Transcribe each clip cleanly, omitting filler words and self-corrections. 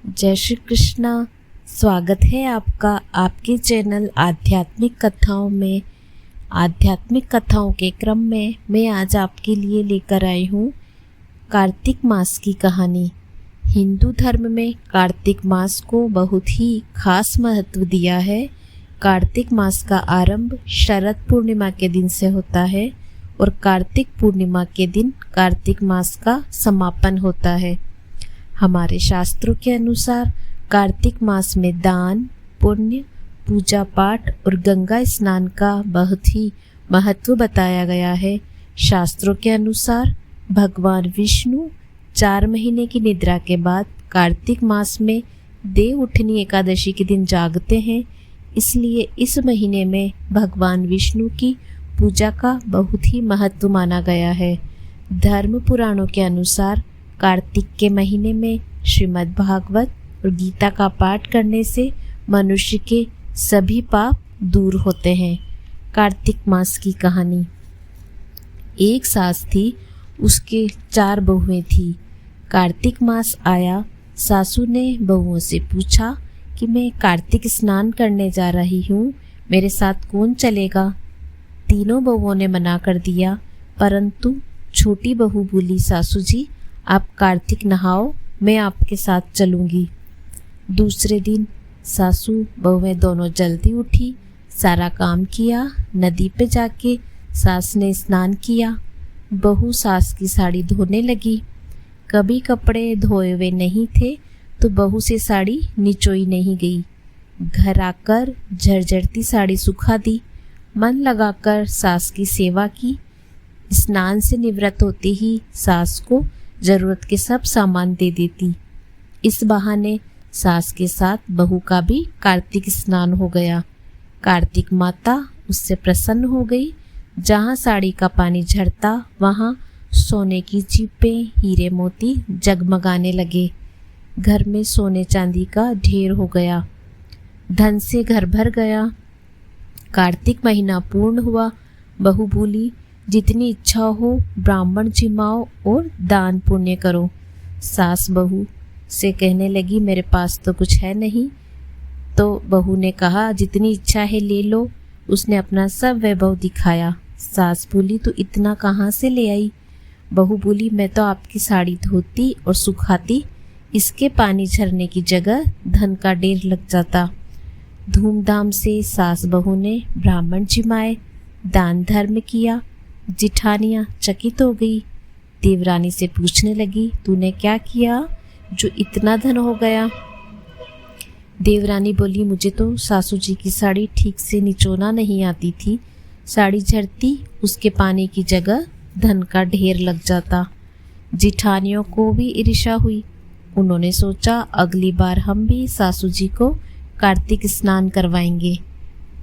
जय श्री कृष्णा। स्वागत है आपका आपके चैनल आध्यात्मिक कथाओं में। आध्यात्मिक कथाओं के क्रम में मैं आज आपके लिए लेकर आई हूँ कार्तिक मास की कहानी। हिंदू धर्म में कार्तिक मास को बहुत ही खास महत्व दिया है। कार्तिक मास का आरंभ शरद पूर्णिमा के दिन से होता है और कार्तिक पूर्णिमा के दिन कार्तिक मास का समापन होता है। हमारे शास्त्रों के अनुसार कार्तिक मास में दान, पुण्य, पूजा पाठ और गंगा स्नान का बहुत ही महत्व बताया गया है। शास्त्रों के अनुसार भगवान विष्णु 4 महीने की निद्रा के बाद कार्तिक मास में देव उठनी एकादशी के दिन जागते हैं। इसलिए इस महीने में भगवान विष्णु की पूजा का बहुत ही महत्व माना गया है। धर्म पुराणों के अनुसार कार्तिक के महीने में श्रीमद् भागवत और गीता का पाठ करने से मनुष्य के सभी पाप दूर होते हैं। कार्तिक मास की कहानी। एक सास थी, उसके 4 बहुएं थी। कार्तिक मास आया, सासू ने बहुओं से पूछा कि मैं कार्तिक स्नान करने जा रही हूँ, मेरे साथ कौन चलेगा। तीनों बहुओं ने मना कर दिया, परंतु छोटी बहू बोली, सासू जी आप कार्तिक नहाओ, मैं आपके साथ चलूँगी। दूसरे दिन सासू बहुएं दोनों जल्दी उठी, सारा काम किया। नदी पे जाके सास ने स्नान किया। बहू सास की साड़ी धोने लगी। कभी कपड़े धोए हुए नहीं थे तो बहू से साड़ी निचोई नहीं गई। घर आकर झरझरती साड़ी सुखा दी। मन लगाकर सास की सेवा की। स्नान से निवृत्त होते ही सास को जरूरत के सब सामान दे देती। इस बहाने सास के साथ बहू का भी कार्तिक स्नान हो गया। कार्तिक माता उससे प्रसन्न हो गई। जहाँ साड़ी का पानी झरता वहाँ सोने की चीपें, हीरे मोती जगमगाने लगे। घर में सोने चांदी का ढेर हो गया। धन से घर भर गया। कार्तिक महीना पूर्ण हुआ। बहू बोली, जितनी इच्छा हो ब्राह्मण जिमाओ और दान पुण्य करो। सास बहू से कहने लगी, मेरे पास तो कुछ है नहीं। तो बहू ने कहा, जितनी इच्छा है ले लो। उसने अपना सब वैभव दिखाया। सास बोली, तो इतना कहाँ से ले आई। बहू बोली, मैं तो आपकी साड़ी धोती और सुखाती, इसके पानी झरने की जगह धन का ढेर लग जाता। धूमधाम से सास बहू ने ब्राह्मण जिमाए, दान धर्म किया। जिठानियाँ चकित हो गई। देवरानी से पूछने लगी, तूने क्या किया जो इतना धन हो गया। देवरानी बोली, मुझे तो सासू जी की साड़ी ठीक से निचोना नहीं आती थी। साड़ी झरती, उसके पानी की जगह धन का ढेर लग जाता। जिठानियों को भी ईर्ष्या हुई। उन्होंने सोचा, अगली बार हम भी सासू जी को कार्तिक स्नान करवाएंगे।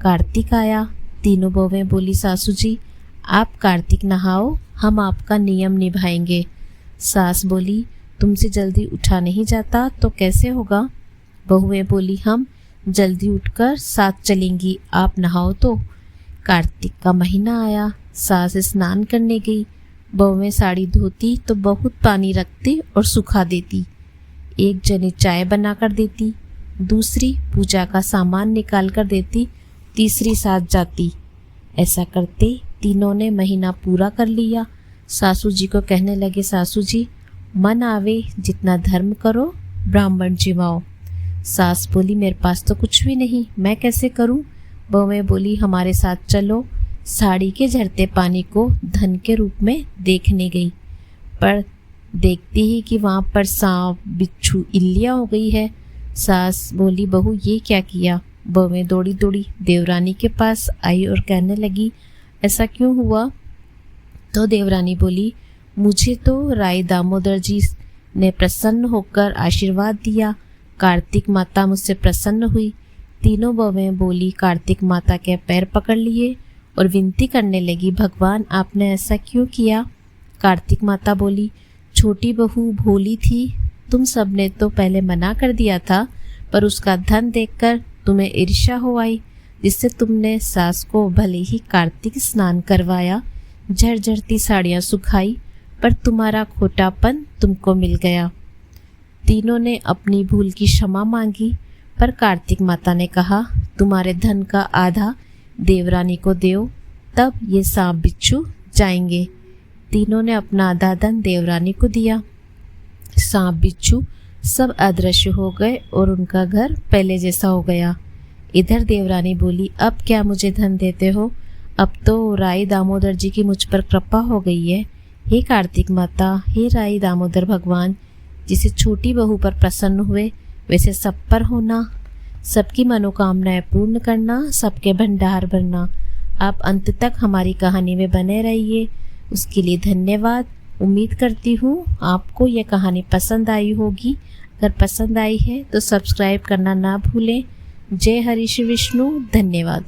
कार्तिक आया। तीनों बहुएं बोली, सासू जी आप कार्तिक नहाओ, हम आपका नियम निभाएंगे। सास बोली, तुमसे जल्दी उठा नहीं जाता तो कैसे होगा। बहुएं बोली, हम जल्दी उठकर साथ चलेंगी, आप नहाओ तो। कार्तिक का महीना आया। सास स्नान करने गई। बहुएं साड़ी धोती तो बहुत पानी रखती और सुखा देती। एक जनी चाय बना कर देती, दूसरी पूजा का सामान निकाल कर देती, तीसरी साथ जाती। ऐसा करते तीनों ने महीना पूरा कर लिया। सासू जी को कहने लगे, सासू जी मन आवे जितना धर्म करो, ब्राह्मण जिमाओ। सास बोली, मेरे पास तो कुछ भी नहीं, मैं कैसे करूं। बहुएं बोली, हमारे साथ चलो। साड़ी के झरते पानी को धन के रूप में देखने गई, पर देखती ही कि वहाँ पर सांप, बिच्छू, इल्लियाँ हो गई है। सास बोली, बहू ये क्या किया। बहुएं दौड़ी दौड़ी देवरानी के पास आई और कहने लगी, ऐसा क्यों हुआ। तो देवरानी बोली, मुझे तो राय दामोदर जी ने प्रसन्न होकर आशीर्वाद दिया। कार्तिक माता मुझसे प्रसन्न हुई। तीनों बहुएं बोली, कार्तिक माता के पैर पकड़ लिए और विनती करने लगी, भगवान आपने ऐसा क्यों किया। कार्तिक माता बोली, छोटी बहू भोली थी, तुम सबने तो पहले मना कर दिया था, पर उसका धन देखकर तुम्हें ईर्ष्या हो आई, जिससे तुमने सास को भले ही कार्तिक स्नान करवाया, झरझरती साड़ियाँ सुखाई, पर तुम्हारा खोटापन तुमको मिल गया। तीनों ने अपनी भूल की क्षमा मांगी, पर कार्तिक माता ने कहा, तुम्हारे धन का आधा देवरानी को दो, तब ये सांप बिच्छू जाएंगे। तीनों ने अपना आधा धन देवरानी को दिया। सांप बिच्छू सब अदृश्य हो गए और उनका घर पहले जैसा हो गया। इधर देवरानी बोली, अब क्या मुझे धन देते हो? अब तो राई दामोदर जी की मुझ पर कृपा हो गई है। हे कार्तिक माता, हे राई दामोदर भगवान, जिसे छोटी बहू पर प्रसन्न हुए वैसे सब पर होना, सबकी मनोकामनाएं पूर्ण करना, सबके भंडार भरना। आप अंत तक हमारी कहानी में बने रहिए, उसके लिए धन्यवाद। उम्मीद करती हूँ आपको यह कहानी पसंद आई होगी। अगर पसंद आई है तो सब्सक्राइब करना ना भूलें। जय हरि श्री विष्णु। धन्यवाद।